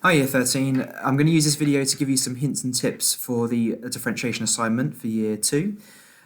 Hi Year 13, I'm going to use this video to give you some hints and tips for the differentiation assignment for Year 2.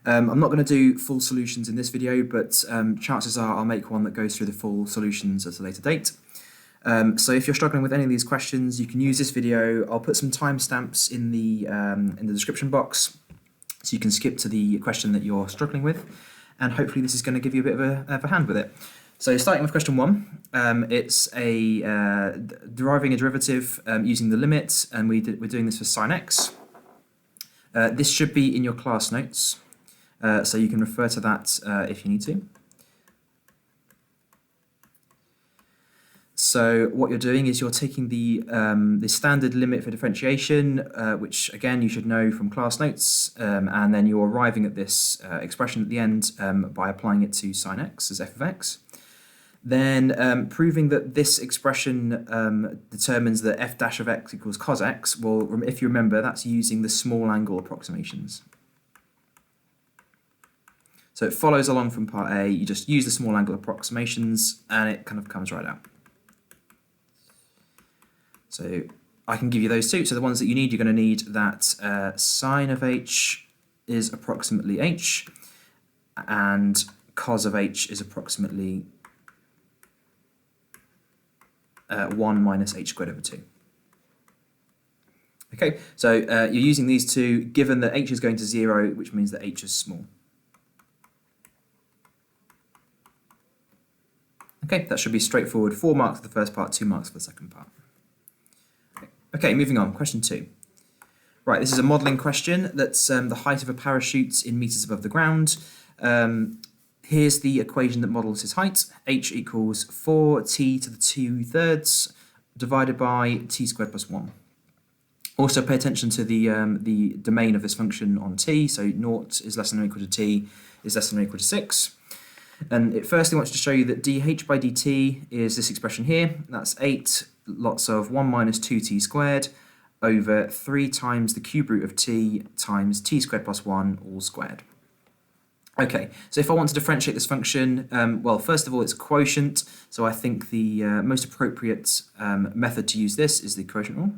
I'm not going to do full solutions in this video, but chances are I'll make one that goes through the full solutions at a later date. So if you're struggling with any of these questions, you can use this video. I'll put some timestamps in the description box, so you can skip to the question that you're struggling with, and hopefully this is going to give you a bit of a hand with it. So starting with question 1, it's a deriving a derivative using the limit, and we're doing this for sine x. This should be in your class notes, so you can refer to that if you need to. So what you're doing is you're taking the standard limit for differentiation, which again you should know from class notes, and then you're arriving at this expression at the end by applying it to sine x as f of x. Then proving that this expression determines that f dash of x equals cos x. Well, if you remember, that's using the small angle approximations. So it follows along from part A, you just use the small angle approximations and it kind of comes right out. So I can give you those two. So the ones that you need, you're going to need that sine of h is approximately h and cos of h is approximately 1 minus h squared over 2. Okay, so you're using these two given that h is going to 0, which means that h is small. Okay, that should be straightforward. 4 marks for the first part, 2 marks for the second part. Okay, moving on, question 2. Right, this is a modelling question that's the height of a parachute in meters above the ground. Here's the equation that models his height. H equals 4t to the 2/3 divided by t squared plus 1. Also pay attention to the domain of this function on t, so 0 is less than or equal to t is less than or equal to 6. And it firstly wants to show you that dh by dt is this expression here. That's 8 lots of 1 minus 2t squared over 3 times the cube root of t times t squared plus 1 all squared. Okay, so if I want to differentiate this function, well, first of all, it's a quotient, so I think the most appropriate method to use this is the quotient rule.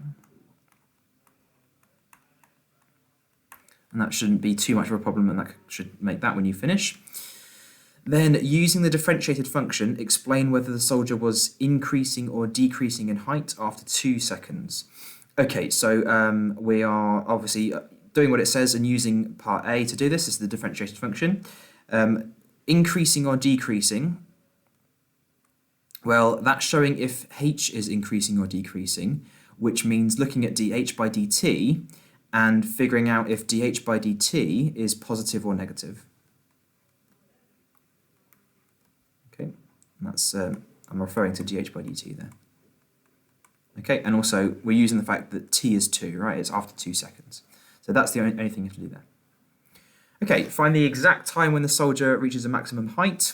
And that shouldn't be too much of a problem, and that should make that when you finish. Then, using the differentiated function, explain whether the soldier was increasing or decreasing in height after 2 seconds. Okay, so we are obviously doing what it says and using part A to do this. This is the differentiated function. Increasing or decreasing, well, that's showing if h is increasing or decreasing, which means looking at dh by dt and figuring out if dh by dt is positive or negative. Okay, and that's I'm referring to dh by dt there. Okay, and also we're using the fact that t is 2, right? It's after 2 seconds. So that's the only thing you have to do there. Okay, find the exact time when the soldier reaches a maximum height.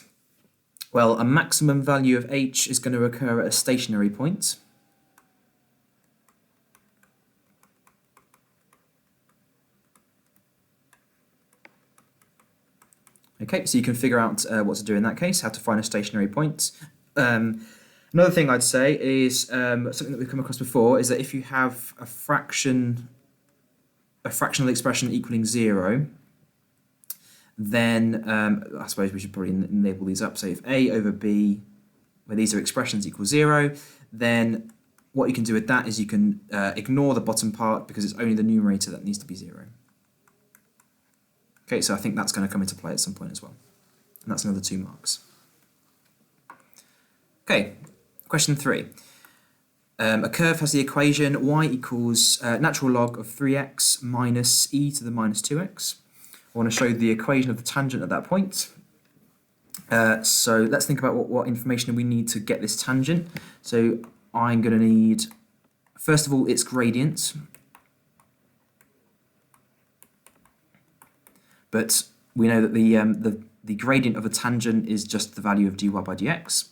Well, a maximum value of h is going to occur at a stationary point. Okay, so you can figure out what to do in that case, how to find a stationary point. Another thing I'd say is something that we've come across before is that if you have a fractional expression equaling 0, then I suppose we should probably label these up. So if a over b, where these are expressions, equals 0, then what you can do with that is you can ignore the bottom part because it's only the numerator that needs to be 0. Okay, so I think that's going to come into play at some point as well. And that's another 2 marks. Okay, question 3. A curve has the equation y equals natural log of 3x minus e to the minus 2x. I want to show the equation of the tangent at that point. So let's think about what information we need to get this tangent. So I'm going to need, first of all, its gradient. But we know that the gradient of a tangent is just the value of dy by dx.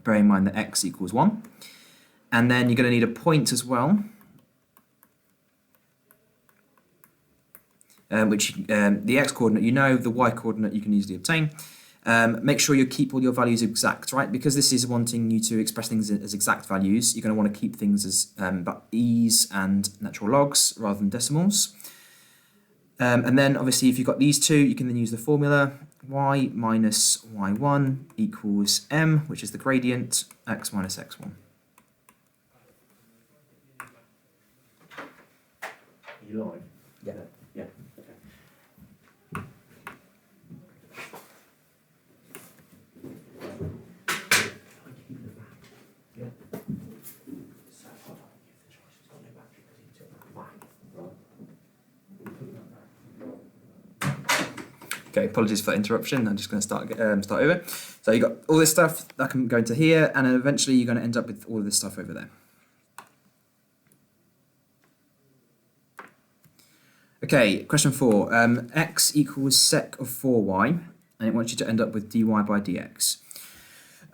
Bearing in mind that x equals 1. And then you're going to need a point as well, which the x-coordinate you know, the y-coordinate you can easily obtain. Make sure you keep all your values exact, right? Because this is wanting you to express things as exact values, you're going to want to keep things as e's and natural logs rather than decimals. And then obviously if you've got these two, you can then use the formula y minus y1 equals m, which is the gradient, x minus x1. You live? Yeah. Yeah. Okay, apologies for that interruption. I'm just going to start over. So you've got all this stuff that can go into here, and then eventually you're going to end up with all of this stuff over there. Okay, question 4. X equals sec of 4y, and it wants you to end up with dy by dx.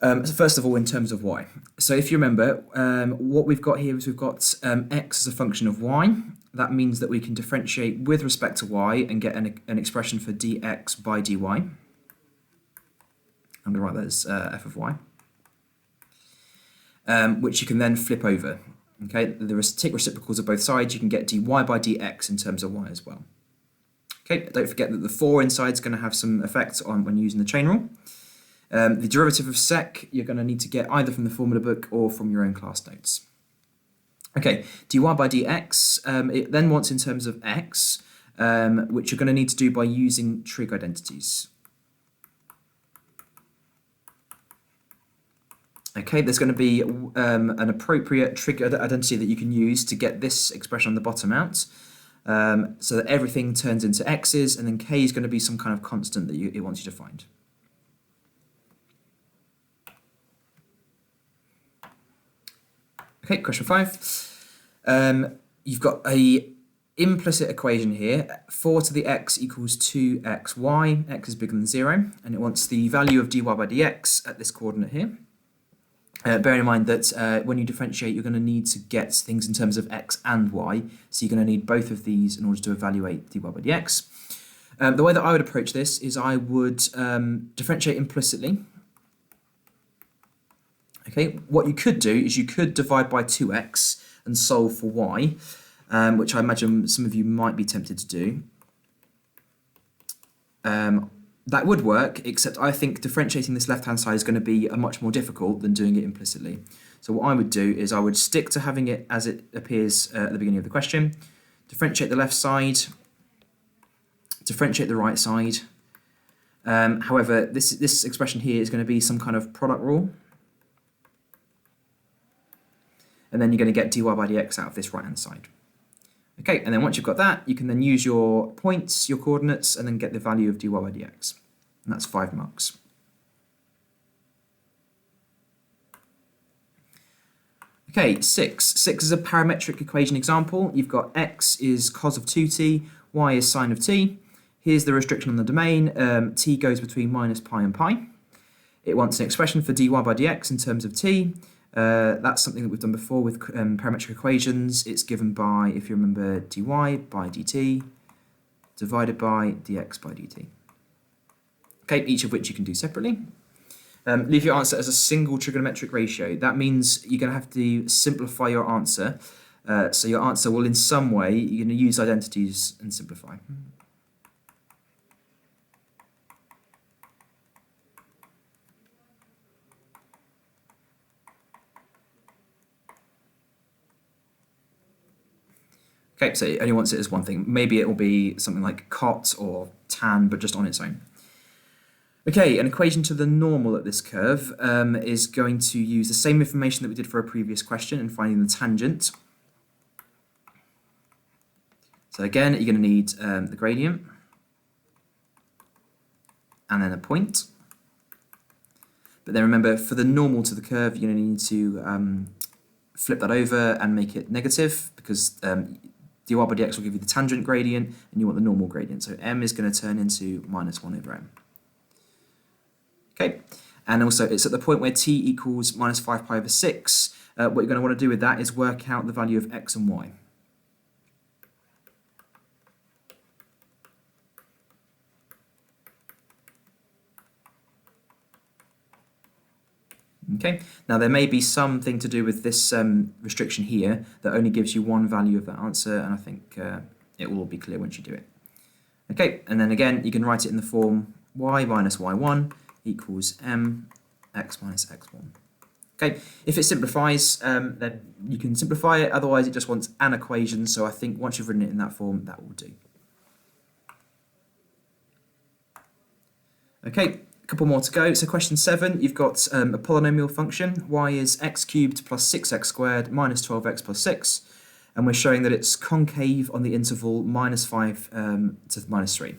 So first of all, in terms of y. So if you remember, what we've got here is we've got x as a function of y. That means that we can differentiate with respect to y and get an expression for dx by dy. I'm going to write that as f of y, which you can then flip over. Okay, take reciprocals of both sides, you can get dy by dx in terms of y as well. Okay, don't forget that the 4 inside is going to have some effect on when using the chain rule. The derivative of sec, you're going to need to get either from the formula book or from your own class notes. Okay, dy by dx, it then wants in terms of x, which you're going to need to do by using trig identities. Okay, there's going to be an appropriate trig identity that you can use to get this expression on the bottom out, so that everything turns into x's, and then k is going to be some kind of constant that it wants you to find. Okay, question 5. You've got a implicit equation here. 4 to the x equals 2xy. X is bigger than 0, and it wants the value of dy by dx at this coordinate here. Bearing in mind that when you differentiate, you're going to need to get things in terms of x and y, so you're going to need both of these in order to evaluate dy by dx. The way that I would approach this is I would differentiate implicitly. Okay, what you could do is you could divide by 2x and solve for y, which I imagine some of you might be tempted to do. That would work, except I think differentiating this left-hand side is going to be much more difficult than doing it implicitly. So what I would do is I would stick to having it as it appears at the beginning of the question, differentiate the left side, differentiate the right side. However, this expression here is going to be some kind of product rule. And then you're going to get dy by dx out of this right-hand side. Okay, and then once you've got that, you can then use your points, your coordinates, and then get the value of dy by dx. And that's 5 marks. Okay, 6. 6 is a parametric equation example. You've got x is cos of 2t, y is sine of t. Here's the restriction on the domain. T goes between minus pi and pi. It wants an expression for dy by dx in terms of t. That's something that we've done before with parametric equations. It's given by, if you remember, dy by dt divided by dx by dt. Okay, each of which you can do separately. Leave your answer as a single trigonometric ratio. That means you're going to have to simplify your answer. So your answer will, in some way, you're going to use identities and simplify. Okay, so it only wants it as one thing. Maybe it will be something like cot or tan, but just on its own. Okay, an equation to the normal at this curve is going to use the same information that we did for a previous question in finding the tangent. So again, you're going to need the gradient and then a point. But then remember, for the normal to the curve, you're going to need to flip that over and make it negative, because dy by dx will give you the tangent gradient and you want the normal gradient. So m is going to turn into minus 1 over m. Okay, and also it's at the point where t equals minus 5 pi over 6. What you're going to want to do with that is work out the value of x and y. Okay, now there may be something to do with this restriction here that only gives you one value of that answer, and I think it will all be clear once you do it. Okay, and then again, you can write it in the form y minus y1 equals mx minus x1. Okay, if it simplifies, then you can simplify it, otherwise it just wants an equation, so I think once you've written it in that form, that will do. Okay, a couple more to go. So question 7, you've got a polynomial function. Y is x cubed plus 6x squared minus 12x plus 6. And we're showing that it's concave on the interval minus 5 to minus 3.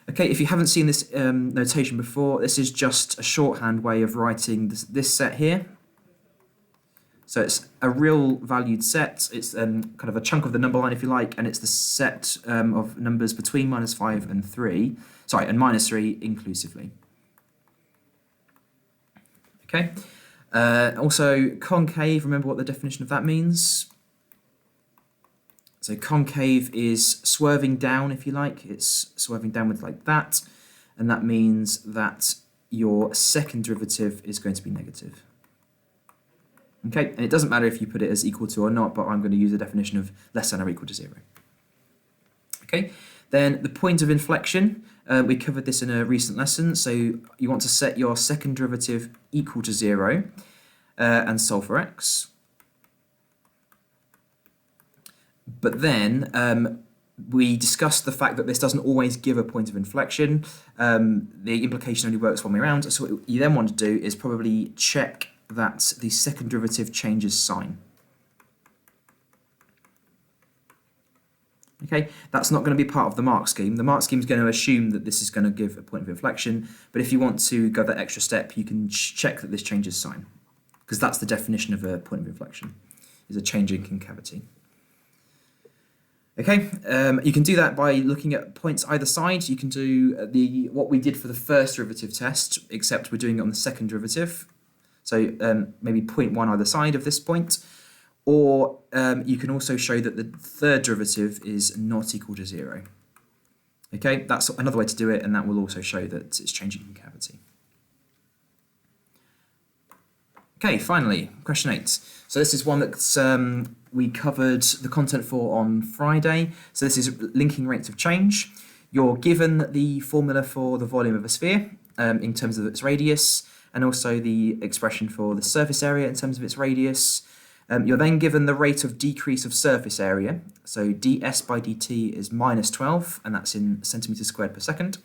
Okay, if you haven't seen this notation before, this is just a shorthand way of writing this set here. So it's a real valued set. It's kind of a chunk of the number line, if you like, and it's the set of numbers between minus 5 and 3. Sorry, and minus 3 inclusively. Okay. Also, concave, remember what the definition of that means? So concave is swerving down, if you like. It's swerving downwards like that. And that means that your second derivative is going to be negative. Okay, and it doesn't matter if you put it as equal to or not, but I'm going to use the definition of less than or equal to 0. Okay, then the point of inflection, we covered this in a recent lesson. So you want to set your second derivative equal to 0 and solve for x. But then we discussed the fact that this doesn't always give a point of inflection. The implication only works one way around. So what you then want to do is probably check that the second derivative changes sign. Okay, that's not going to be part of the mark scheme. The mark scheme is going to assume that this is going to give a point of inflection, but if you want to go that extra step, you can check that this changes sign, because that's the definition of a point of inflection, is a change in concavity. Okay, you can do that by looking at points either side. You can do what we did for the first derivative test, except we're doing it on the second derivative. So maybe 0.1 either side of this point. Or you can also show that the third derivative is not equal to 0. Okay, that's another way to do it, and that will also show that it's changing concavity. Okay, finally, question 8. So this is one that we covered the content for on Friday. So this is linking rates of change. You're given the formula for the volume of a sphere in terms of its radius, and also the expression for the surface area in terms of its radius. You're then given the rate of decrease of surface area. So ds by dt is minus 12, and that's in centimeters squared per second.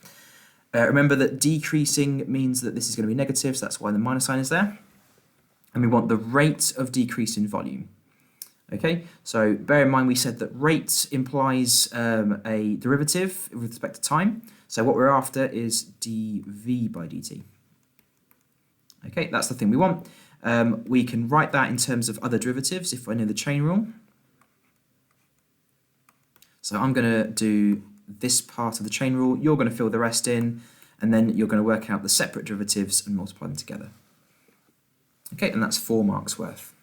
Remember that decreasing means that this is going to be negative, so that's why the minus sign is there. And we want the rate of decrease in volume. Okay, so bear in mind we said that rate implies a derivative with respect to time. So what we're after is dv by dt. Okay, that's the thing we want. We can write that in terms of other derivatives if I know the chain rule. So I'm going to do this part of the chain rule, you're going to fill the rest in, and then you're going to work out the separate derivatives and multiply them together. Okay, and that's 4 marks worth.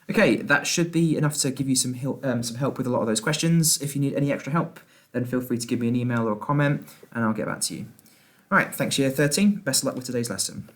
Okay, that should be enough to give you some help with a lot of those questions. If you need any extra help, then feel free to give me an email or a comment, and I'll get back to you. All right, thanks year 13. Best of luck with today's lesson.